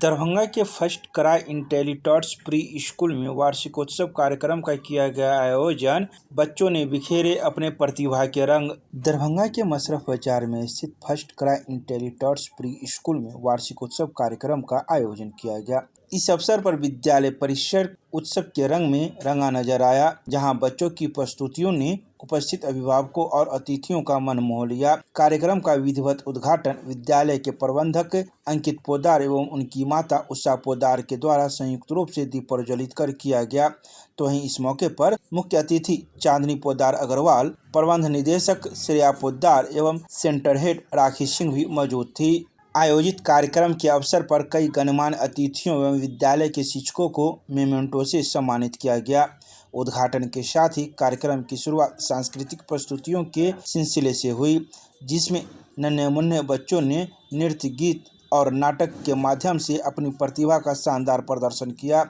दरभंगा के first cry इंटेलिटॉट्स pre school में वार्षिकोत्सव कार्यक्रम का किया गया आयोजन। बच्चों ने बिखेरे अपने प्रतिभा के रंग। दरभंगा के मशरफ बाजार में स्थित फर्स्ट क्राई इंटेलिटॉट्स प्री स्कूल में वार्षिकोत्सव कार्यक्रम का आयोजन किया गया। इस अवसर पर विद्यालय परिसर उत्सव के रंग में रंगा नजर आया, जहां बच्चों की प्रस्तुतियों ने उपस्थित अभिभावकों और अतिथियों का मन मोह लिया। कार्यक्रम का विधिवत उद्घाटन विद्यालय के प्रबंधक अंकित पोद्दार एवं उनकी माता उषा पोद्दार के द्वारा संयुक्त रूप से दीप प्रज्वलित कर किया गया। तो वहीं इस मौके पर मुख्य अतिथि चांदनी पोद्दार अग्रवाल, प्रबंध निदेशक श्रेया पोद्दार एवं सेंटर हेड राखी सिंह भी मौजूद थी। आयोजित कार्यक्रम के अवसर पर कई गणमान्य अतिथियों एवं विद्यालय के शिक्षकों को मेमेंटो से सम्मानित किया गया। उद्घाटन के साथ ही कार्यक्रम की शुरुआत सांस्कृतिक प्रस्तुतियों के सिलसिले से हुई, जिसमें नन्हे मुन्ने बच्चों ने नृत्य, गीत और नाटक के माध्यम से अपनी प्रतिभा का शानदार प्रदर्शन किया।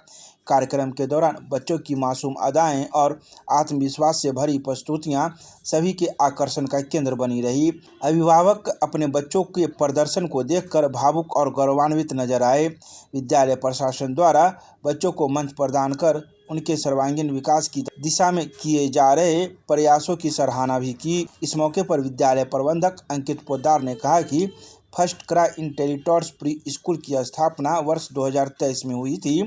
कार्यक्रम के दौरान बच्चों की मासूम अदाएं और आत्मविश्वास से भरी प्रस्तुतियां सभी के आकर्षण का केंद्र बनी रही। अभिभावक अपने बच्चों के प्रदर्शन को देखकर भावुक और गौरवान्वित नजर आए। विद्यालय प्रशासन द्वारा बच्चों को मंच प्रदान कर उनके सर्वांगीण विकास की दिशा में किए जा रहे प्रयासों की सराहना भी की। इस मौके पर विद्यालय प्रबंधक अंकित पोद्दार ने कहा कि फर्स्ट क्राई इंटेलिटॉट्स प्री स्कूल की स्थापना वर्ष 2023 में हुई थी।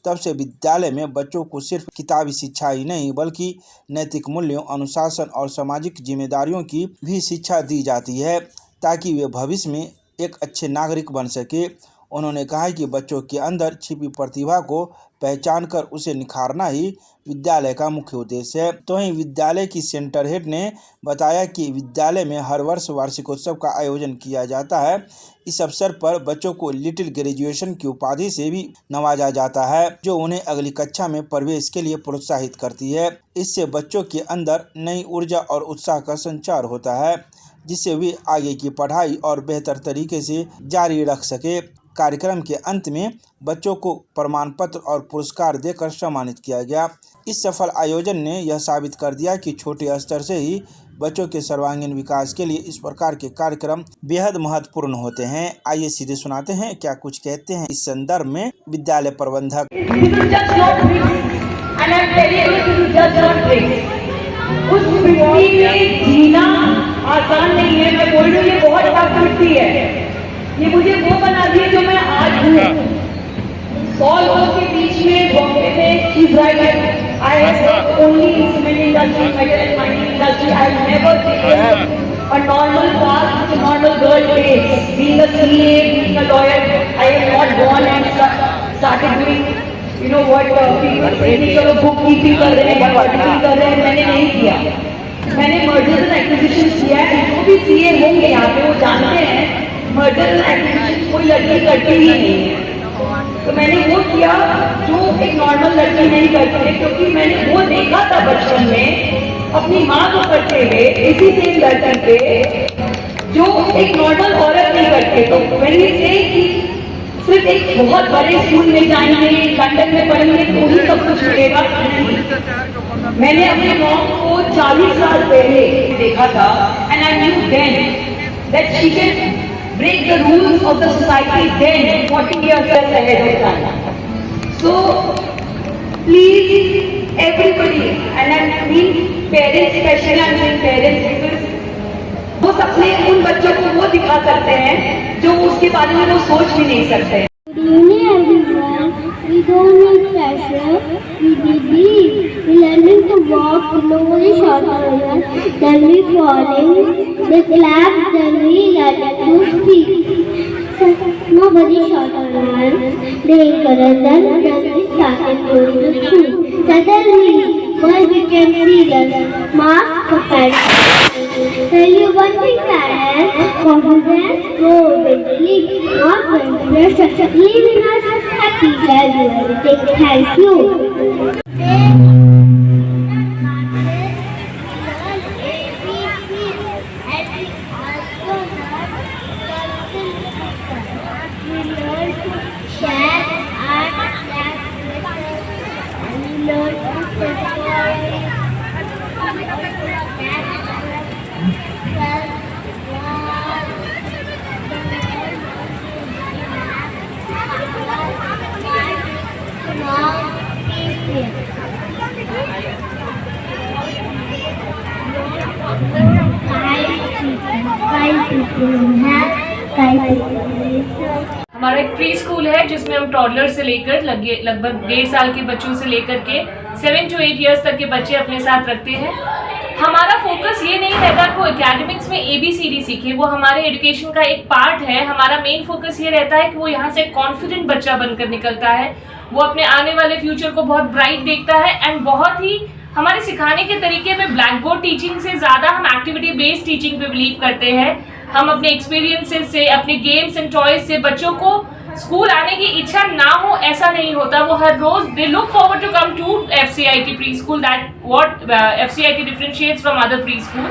तब से विद्यालय में बच्चों को सिर्फ किताबी शिक्षा ही नहीं बल्कि नैतिक मूल्यों, अनुशासन और सामाजिक जिम्मेदारियों की भी शिक्षा दी जाती है, ताकि वे भविष्य में एक अच्छे नागरिक बन सके। उन्होंने कहा कि बच्चों के अंदर छिपी प्रतिभा को पहचान कर उसे निखारना ही विद्यालय का मुख्य उद्देश्य है। तो वहीं विद्यालय की सेंटर हेड ने बताया कि विद्यालय में हर वर्ष वार्षिकोत्सव का आयोजन किया जाता है। इस अवसर पर बच्चों को लिटिल ग्रेजुएशन की उपाधि से भी नवाजा जाता है, जो उन्हें अगली कक्षा में प्रवेश के लिए प्रोत्साहित करती है। इससे बच्चों के अंदर नई ऊर्जा और उत्साह का संचार होता है, जिससे वे आगे की पढ़ाई और बेहतर तरीके से जारी रख सके। कार्यक्रम के अंत में बच्चों को प्रमाण पत्र और पुरस्कार देकर सम्मानित किया गया। इस सफल आयोजन ने यह साबित कर दिया कि छोटे स्तर से ही बच्चों के सर्वांगीण विकास के लिए इस प्रकार के कार्यक्रम बेहद महत्वपूर्ण होते हैं। आइए सीधे सुनाते हैं क्या कुछ कहते हैं इस संदर्भ में विद्यालय प्रबंधक। उस मिट्टी में जीना आसान नहीं है। मैं बोल रही हूँ ये बहुत टफ मिट्टी है। ये मुझे वो बना दिए जो मैं आज हूँ। 100 लोगों के बीच में बॉम्बे में चीज I have only in cement industry, metal and mining industry. I have never taken a normal path which a normal girl takes. Being a CA, being a lawyer, I am not born and started doing what people say कि चलो book keeping कर रहे हैं, auditing कर रहे हैं। मैंने नहीं किया। मैंने मर्जर्स एंड एक्विजिशंस किया है। जो भी CA होंगे यहाँ पे वो जानते हैं मर्जर एंड एक्विजिशन कोई लड़की करती ही नहीं है। तो मैंने वो किया जो एक नॉर्मल लड़की नहीं करती है, क्योंकि मैंने वो देखा था बचपन में अपनी माँ को करते हुए इसी सेम लड़की पे, जो एक नॉर्मल औरत नहीं करते। तो मैंने से कि सिर्फ एक बहुत बड़े स्कूल में जाएंगे, लंदन में पढ़ेंगे तो ही सब कुछ मिलेगा। मैंने अपने मॉम को 40 साल पहले देखा था and I knew then that she can break the rules of the society then 40 years ahead of time. So please everybody, and I mean parents especially, I mean parents, because वो सपने उन बच्चों को वो दिखा सकते हैं जो उसके बारे में वो सोच भी नहीं सकते। We don't need pressure, we believe. We learning to walk, slowly shorter, then we falling, they clap, then we learning to speak. Nobody shorter learns, they encourage us, then we started going to school. Suddenly, boys became serious, mask for parents. Tell you one thing, parents, confidence, go with the league, not going to pressure, leaving us happy gradually. Thank you. हमारा एक pre school है जिसमें हम toddler से लेकर लगभग 1.5 साल के बच्चों से लेकर के 7 to 8 ईयर्स तक के बच्चे अपने साथ रखते हैं। हमारा फोकस ये नहीं रहता कि वो एकेडमिक्स में ABCD सीखे, वो हमारे एजुकेशन का एक पार्ट है। हमारा मेन फोकस ये रहता है कि वो यहाँ से कॉन्फिडेंट बच्चा बनकर निकलता है, वो अपने आने वाले फ्यूचर को बहुत ब्राइट देखता है। एंड बहुत ही हमारे सिखाने के तरीके में ब्लैक बोर्ड टीचिंग से ज़्यादा हम एक्टिविटी बेस्ड टीचिंग पे बिलीव करते हैं। हम अपने एक्सपीरियंसेस से, अपने गेम्स एंड टॉयज से बच्चों को स्कूल आने की इच्छा ना हो ऐसा नहीं होता। वो हर रोज they look forward to come to FCIT pre school, that what FCIT differentiates from other pre school.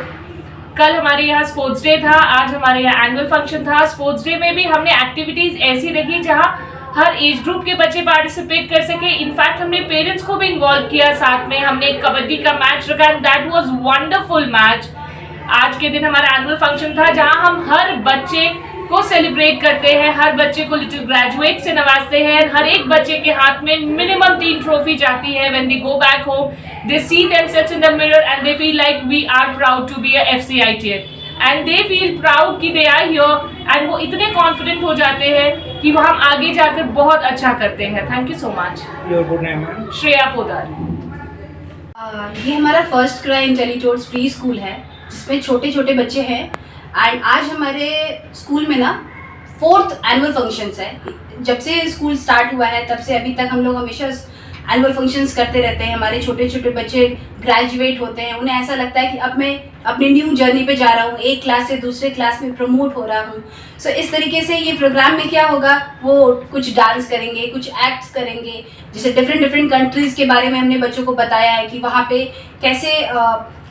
कल हमारे यहाँ स्पोर्ट्स डे था, आज हमारे यहाँ एनुअल फंक्शन था। स्पोर्ट्स डे में भी हमने एक्टिविटीज ऐसी रखी जहाँ हर एज ग्रुप के बच्चे पार्टिसिपेट कर सके। इनफैक्ट हमने पेरेंट्स को भी इन्वॉल्व किया साथ में। हमने एक कबड्डी का मैच रखा and that was wonderful match. आज के दिन हमारा एनुअल फंक्शन था जहां हम हर बच्चे को सेलिब्रेट करते हैं, हर बच्चे को लिटिल ग्रेजुएट से नवाजते हैं। हर एक बच्चे के हाथ में मिनिमम 3 ट्रॉफी जाती है। When they go back home they see themselves in the mirror and they feel like we are proud to be a FCITian and they feel proud कि दे आर हियर एंड वो इतने confident हो जाते हैं कि वो हम आगे जाकर बहुत अच्छा करते हैं। Thank you so much. Your good name है? श्रेया पोदार। ये हमारा फर्स्ट क्राई इंटेलिटोर्स प्री स्कूल है जिसमें छोटे छोटे बच्चे हैं। एंड आज हमारे स्कूल में ना 4th एनुअल फंक्शंस है। जब से स्कूल स्टार्ट हुआ है तब से अभी तक हम लोग हमेशा एनुअल फंक्शंस करते रहते हैं। हमारे छोटे छोटे बच्चे ग्रेजुएट होते हैं, उन्हें ऐसा लगता है कि अब मैं अपनी न्यू जर्नी पे जा रहा हूँ, एक क्लास से दूसरे क्लास में प्रमोट हो रहा हूँ। सो इस तरीके से ये प्रोग्राम में क्या होगा, वो कुछ डांस करेंगे, कुछ एक्ट्स करेंगे, जैसे डिफरेंट कंट्रीज़ के बारे में हमने बच्चों को बताया है कि वहाँ पे कैसे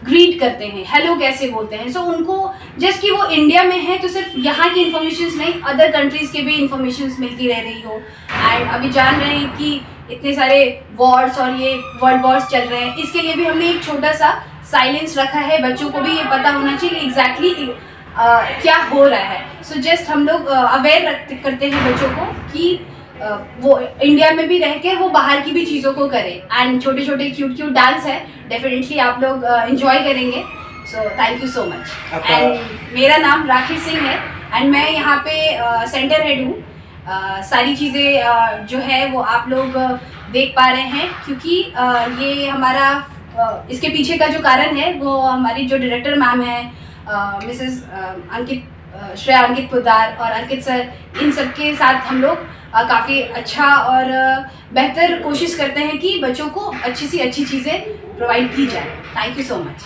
ग्रीट करते हैं, हेलो कैसे बोलते हैं। सो उनको जस्ट कि वो इंडिया में है तो सिर्फ यहाँ की इन्फॉर्मेशन नहीं, अदर कंट्रीज़ के भी इन्फॉर्मेशन मिलती रह रही हो। एंड अभी जान रहे हैं कि इतने सारे वॉर्स और ये वर्ल्ड वॉर्स चल रहे हैं, इसके लिए भी हमने एक छोटा सा साइलेंस रखा है। बच्चों को भी ये पता होना चाहिए कि एग्जैक्टली क्या हो रहा है। सो जस्ट हम लोग अवेयर करते हैं बच्चों को कि वो इंडिया में भी रह के वो बाहर की भी चीज़ों को करें। एंड छोटे छोटे क्यूट डांस है, डेफिनेटली आप लोग इंजॉय करेंगे। So thank you so much. And मेरा नाम राखी सिंह है एंड मैं यहाँ पे सेंटर हेड हूँ। सारी चीज़ें जो है वो आप लोग देख पा रहे हैं क्योंकि ये हमारा इसके पीछे का जो कारण है वो हमारी जो डायरेक्टर मैम है मिसेस श्रेया अंकित पोदार और अंकित सर, इन सब के साथ हम लोग काफ़ी अच्छा और बेहतर कोशिश करते हैं कि बच्चों को अच्छी सी अच्छी चीज़ें प्रोवाइड की जाए। Thank you so much.